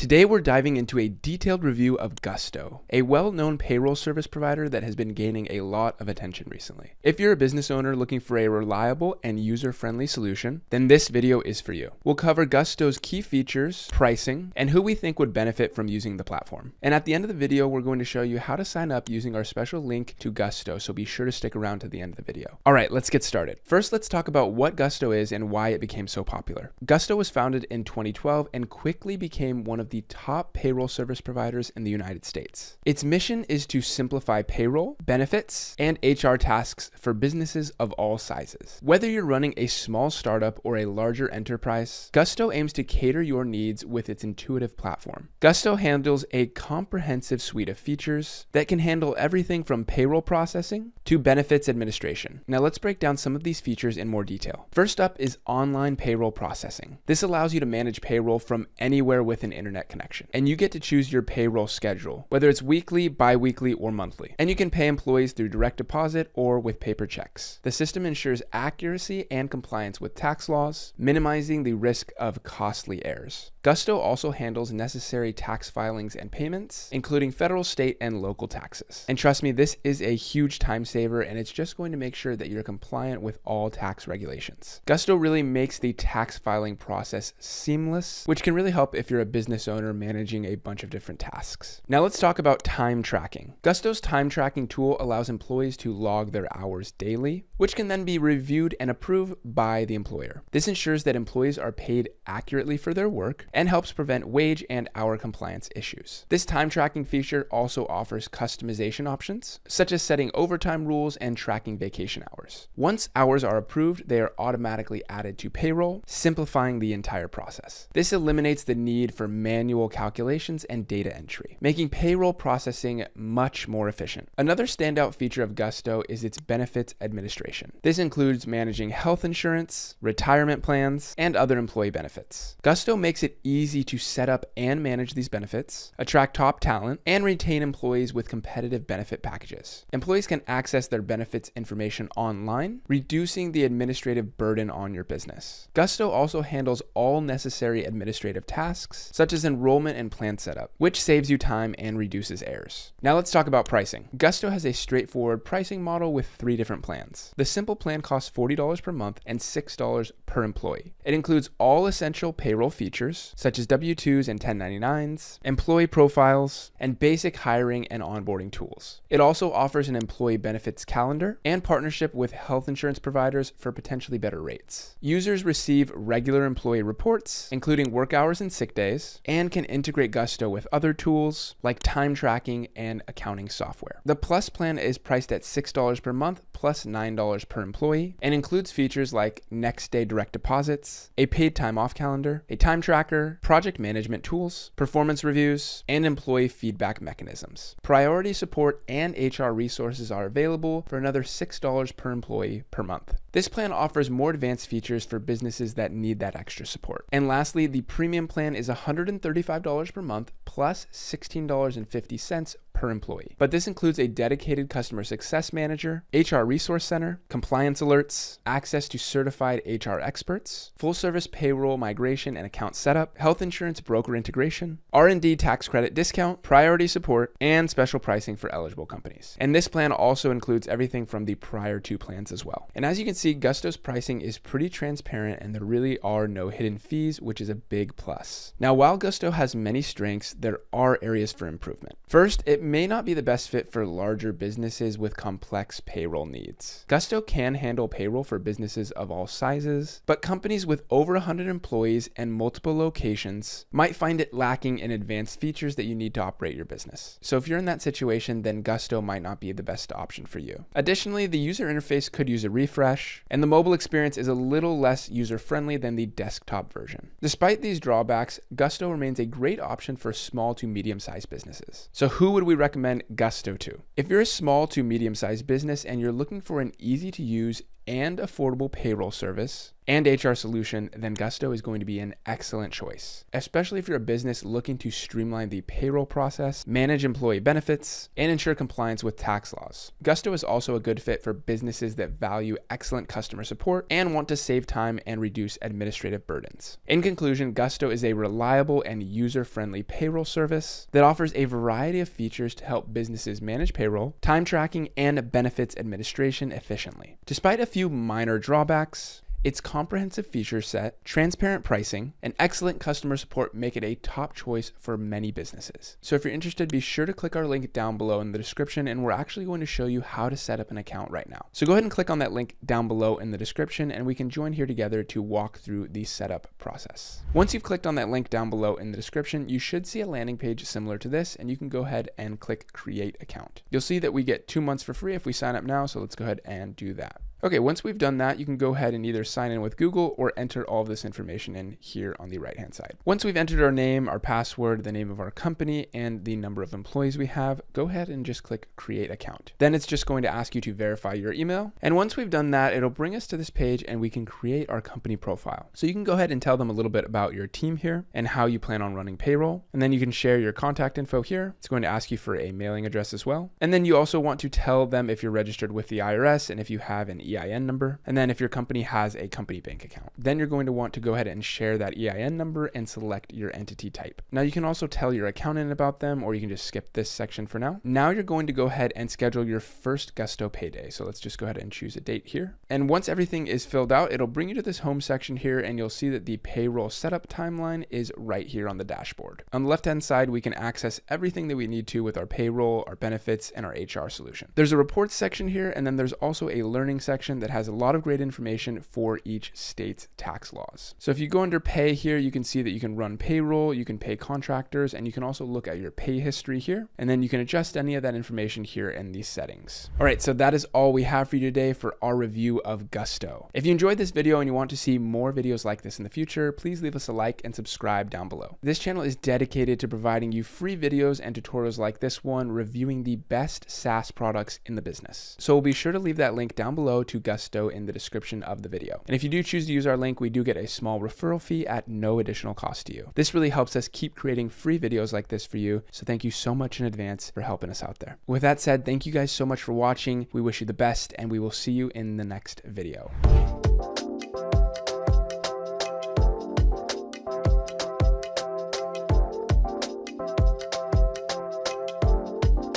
Today we're diving into a detailed review of Gusto, a well-known payroll service provider that has been gaining a lot of attention recently. If you're a business owner looking for a reliable and user-friendly solution, then this video is for you. We'll cover Gusto's key features, pricing, and who we think would benefit from using the platform. And at the end of the video, we're going to show you how to sign up using our special link to Gusto, so be sure to stick around to the end of the video. All right, let's get started. First, let's talk about what Gusto is and why it became so popular. Gusto was founded in 2012 and quickly became one of the top payroll service providers in the United States. Its mission is to simplify payroll, benefits, and HR tasks for businesses of all sizes. Whether you're running a small startup or a larger enterprise, Gusto aims to cater your needs with its intuitive platform. Gusto handles a comprehensive suite of features that can handle everything from payroll processing to benefits administration. Now let's break down some of these features in more detail. First up is online payroll processing. This allows you to manage payroll from anywhere with an internet connection. And you get to choose your payroll schedule, whether it's weekly, bi-weekly, or monthly. And you can pay employees through direct deposit or with paper checks. The system ensures accuracy and compliance with tax laws, minimizing the risk of costly errors. Gusto also handles necessary tax filings and payments, including federal, state, and local taxes. And trust me, this is a huge time saver, and it's just going to make sure that you're compliant with all tax regulations. Gusto really makes the tax filing process seamless, which can really help if you're a business owner managing a bunch of different tasks. Now let's talk about time tracking. Gusto's time tracking tool allows employees to log their hours daily, which can then be reviewed and approved by the employer. This ensures that employees are paid accurately for their work and helps prevent wage and hour compliance issues. This time tracking feature also offers customization options, such as setting overtime rules and tracking vacation hours. Once hours are approved, they are automatically added to payroll, simplifying the entire process. This eliminates the need for manual calculations and data entry, making payroll processing much more efficient. Another standout feature of Gusto is its benefits administration. This includes managing health insurance, retirement plans, and other employee benefits. Gusto makes it easy to set up and manage these benefits, attract top talent, and retain employees with competitive benefit packages. Employees can access their benefits information online, reducing the administrative burden on your business. Gusto also handles all necessary administrative tasks, such as enrollment and plan setup, which saves you time and reduces errors. Now let's talk about pricing. Gusto has a straightforward pricing model with 3 different plans. The simple plan costs $40 per month and $6 per employee. It includes all essential payroll features, such as W-2s and 1099s, employee profiles, and basic hiring and onboarding tools. It also offers an employee benefits calendar and partnership with health insurance providers for potentially better rates. Users receive regular employee reports, including work hours and sick days, and can integrate Gusto with other tools like time tracking and accounting software. The Plus plan is priced at $6 per month plus $9 per employee and includes features like next day direct deposits, a paid time off calendar, a time tracker, project management tools, performance reviews, and employee feedback mechanisms. Priority support and HR resources are available for another $6 per employee per month. This plan offers more advanced features for businesses that need that extra support. And lastly, the premium plan is $135 per month plus $16.50 per employee. But this includes a dedicated customer success manager, HR resource center, compliance alerts, access to certified HR experts, full service payroll migration and account setup, health insurance broker integration, R&D tax credit discount, priority support, and special pricing for eligible companies. And this plan also includes everything from the prior 2 plans as well. And as you can see, Gusto's pricing is pretty transparent and there really are no hidden fees, which is a big plus. Now, while Gusto has many strengths, there are areas for improvement. First, it may not be the best fit for larger businesses with complex payroll needs. Gusto can handle payroll for businesses of all sizes, but companies with over 100 employees and multiple locations might find it lacking in advanced features that you need to operate your business. So if you're in that situation, then Gusto might not be the best option for you. Additionally, the user interface could use a refresh, and the mobile experience is a little less user-friendly than the desktop version. Despite these drawbacks, Gusto remains a great option for small to medium-sized businesses. So who would we recommend Gusto to? If you're a small to medium-sized business and you're looking for an easy-to-use and affordable payroll service, and HR solution, then Gusto is going to be an excellent choice, especially if you're a business looking to streamline the payroll process, manage employee benefits, and ensure compliance with tax laws. Gusto is also a good fit for businesses that value excellent customer support and want to save time and reduce administrative burdens. In conclusion, Gusto is a reliable and user-friendly payroll service that offers a variety of features to help businesses manage payroll, time tracking, and benefits administration efficiently. Despite a few minor drawbacks, its comprehensive feature set, transparent pricing, and excellent customer support make it a top choice for many businesses. So if you're interested, be sure to click our link down below in the description, and we're actually going to show you how to set up an account right now. So go ahead and click on that link down below in the description, and we can join here together to walk through the setup process. Once you've clicked on that link down below in the description, you should see a landing page similar to this, and you can go ahead and click Create Account. You'll see that we get 2 months for free if we sign up now, so let's go ahead and do that. Okay, once we've done that, you can go ahead and either sign in with Google or enter all of this information in here on the right-hand side. Once we've entered our name, our password, the name of our company, and the number of employees we have, go ahead and just click Create Account. Then it's just going to ask you to verify your email. And once we've done that, it'll bring us to this page and we can create our company profile. So you can go ahead and tell them a little bit about your team here and how you plan on running payroll. And then you can share your contact info here. It's going to ask you for a mailing address as well. And then you also want to tell them if you're registered with the IRS and if you have an EIN number. And then if your company has a company bank account, then you're going to want to go ahead and share that EIN number and select your entity type. Now you can also tell your accountant about them, or you can just skip this section for now. Now you're going to go ahead and schedule your first Gusto payday. So let's just go ahead and choose a date here. And once everything is filled out, it'll bring you to this home section here, and you'll see that the payroll setup timeline is right here on the dashboard. On the left-hand side, we can access everything that we need to with our payroll, our benefits, and our HR solution. There's a reports section here, and then there's also a learning section that has a lot of great information for each state's tax laws. So if you go under pay here, you can see that you can run payroll, you can pay contractors, and you can also look at your pay history here, and then you can adjust any of that information here in these settings. All right, so that is all we have for you today for our review of Gusto. If you enjoyed this video and you want to see more videos like this in the future, please leave us a like and subscribe down below. This channel is dedicated to providing you free videos and tutorials like this one, reviewing the best SaaS products in the business. So we'll be sure to leave that link down below to Gusto in the description of the video. And if you do choose to use our link, we do get a small referral fee at no additional cost to you. This really helps us keep creating free videos like this for you. So thank you so much in advance for helping us out there. With that said, thank you guys so much for watching. We wish you the best, and we will see you in the next video.